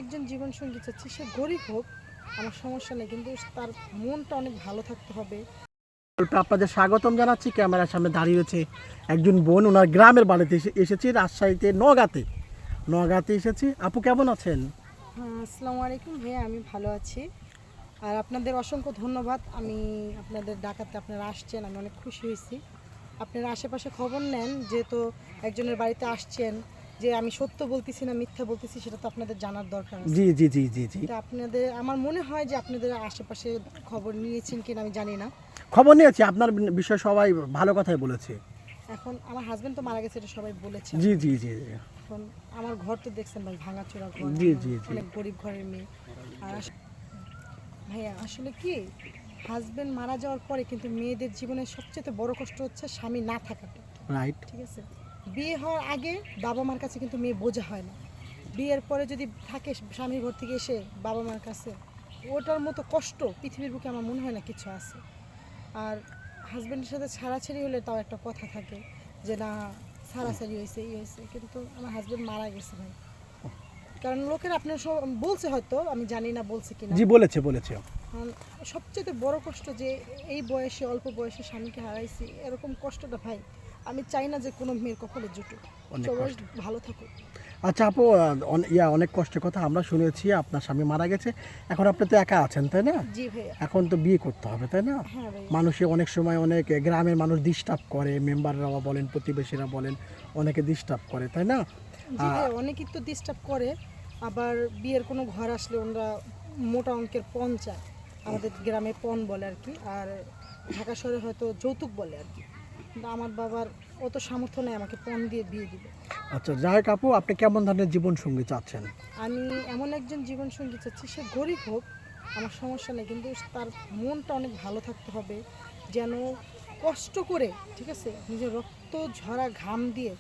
একজন জীবনসঙ্গী চাচ্ছি, সে গরিব হোক আমার সমস্যা নেই, কিন্তু তার মনটা অনেক ভালো থাকতে হবে। গল্পে আপনাদের স্বাগতম জানাচ্ছি। ক্যামেরার সামনে দাঁড়িয়ে রয়েছে একজন বোন, ওনার গ্রামের বাড়িতে এসেছি, রাজশাহীতে নগাঁতে এসেছি। আপু কেমন আছেন? হ্যাঁ, আসসালামু আলাইকুম ভাইয়া, আমি ভালো আছি। আর আপনাদের অসংখ্য ধন্যবাদ, আমি আপনাদের ডাকাতে আপনারা আসছেন, আমি অনেক খুশি হয়েছি। আপনারা আশেপাশে খবর নেন, যেহেতু একজনের বাড়িতে আসছেন, যে আমি সত্য বলতেছি না মিথ্যা বলতেছি সেটা তো আপনাদের জানার দরকার আছে। জি জি জি জি জি এটা আপনাদের, আমার মনে হয় যে আপনাদের আশেপাশে খবর নিয়েছেন কিনা আমি জানি না। খবর নিয়েছি, আপনার বিষয়ে সবাই ভালো কথাই বলেছে। এখন আমার হাজবেন্ড তো মারা গেছে, এটা সবাই বলেছে। জি জি জি জি এখন আমার ঘর তো দেখছেন ভাই, ভাঙাচোরা ঘর, জি আমার জি জি অনেক গরিব ঘরের মেয়ে। আর ভাইয়া আসলে কি, হাজবেন্ড মারা যাওয়ার পরে কিন্তু মেয়েদের জীবনের সবচেয়ে বড় কষ্ট হচ্ছে স্বামী না থাকাটা। রাইট। ঠিক আছে, বিয়ে হওয়ার আগে বাবা মার কাছে কিন্তু মেয়ে বোঝা হয় না। বিয়ের পরে যদি থাকে স্বামীর ঘর থেকে এসে বাবা মার কাছে, ওটার মতো কষ্ট পৃথিবীর বুকে আমার মনে হয় না কিছু আছে। আর হাজব্যান্ডের সাথে ছাড়াছাড়ি হলে তাও একটা কথা থাকে যে না, ছাড়াছাড়ি হয়েছে হয়েছে, কিন্তু আমার হাজব্যান্ড মারা গেছে ভাই। কারণ লোকেরা আপনার বলছে, হয়তো আমি জানি না বলছে কিনা। জি বলেছে বলেছে। কারণ সবচেয়ে বড় কষ্ট যে এই বয়সে, অল্প বয়সে স্বামীকে হারাইছি, এরকম কষ্টটা ভাই আমি চাই না যে কোনো মেয়ের কখনো জুটুক। অনেক সবাই কষ্ট। ভালো থাকুক। আচ্ছা আপু, অনেক কষ্টের কথা আমরা শুনেছি, আপনার স্বামী মারা গেছে, এখন আপনি তো একা আছেন তাই না? জি ভাইয়া। এখন তো বিয়ে করতে হবে তাই না? হ্যাঁ ভাইয়া। মানুষে অনেক সময় অনেক গ্রামের মানুষ ডিস্টার্ব করে, মেম্বাররা বলেন, প্রতিবেশীরা বলেন, অনেকে ডিস্টার্ব করে তাই না? জি ভাইয়া, অনেকেই তো ডিস্টার্ব করে। আবার বিয়ের কোনো ঘর আসলে ওনারা মোটা অঙ্কের পণ চায়, আমাদের গ্রামে পণ বলে আর কি, আর ঢাকা শহরে হয়তো যৌতুক বলে আর কি। কিন্তু আমার বাবার অত সামর্থ্য নেই আমাকে পণ দিয়ে বিয়ে দিবে। আচ্ছা যাই হোক আপু, আপনি কেমন ধরনের জীবন সঙ্গী চাচ্ছেন? আমি এমন একজন জীবনসঙ্গী চাচ্ছি, সে গরিব হোক আমার সমস্যা নেই, কিন্তু তার মনটা অনেক ভালো থাকতে হবে। যেন কষ্ট করে, ঠিক আছে, নিজের রক্ত ঝরা ঘাম দিয়ে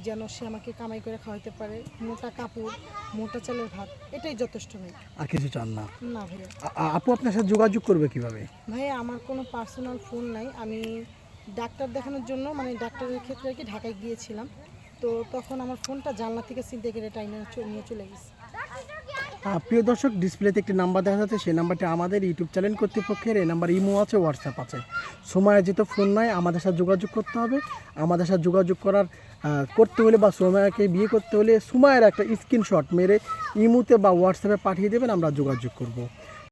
যেন সে আমাকে কামাই করে খাওয়াতে পারে। মোটা কাপড়, মোটা চালের ভাত, এটাই যথেষ্ট ভাই। আর কিছু চান না? না ভাইয়া। আপু আপনার সাথে যোগাযোগ করবে কিভাবে? ভাইয়া আমার কোনো পার্সোনাল ফোন নাই, আমি ডাক্তার দেখানোর জন্য, মানে ডাক্তারের ক্ষেত্রে আর কি ঢাকায় গিয়েছিলাম, তো তখন আমার ফোনটা জানলা থেকে ছিনতে করে টাইনে নিয়ে চলে গেছে। প্রিয় দর্শক, ডিসপ্লেতে একটি নাম্বার দেখা যাচ্ছে, সেই নাম্বারটি আমাদের ইউটিউব চ্যানেল কর্তৃপক্ষের। এই নাম্বার ইমো আছে, হোয়াটসঅ্যাপ আছে। সময় যেহেতু ফোন নাই, আমাদের সাথে যোগাযোগ করতে হবে। আমাদের সাথে যোগাযোগ করতে হলে বা সময়কে বিয়ে করতে হলে সময়ের একটা স্ক্রিনশট মেরে ইমোতে বা হোয়াটসঅ্যাপে পাঠিয়ে দেবেন, আমরা যোগাযোগ করব।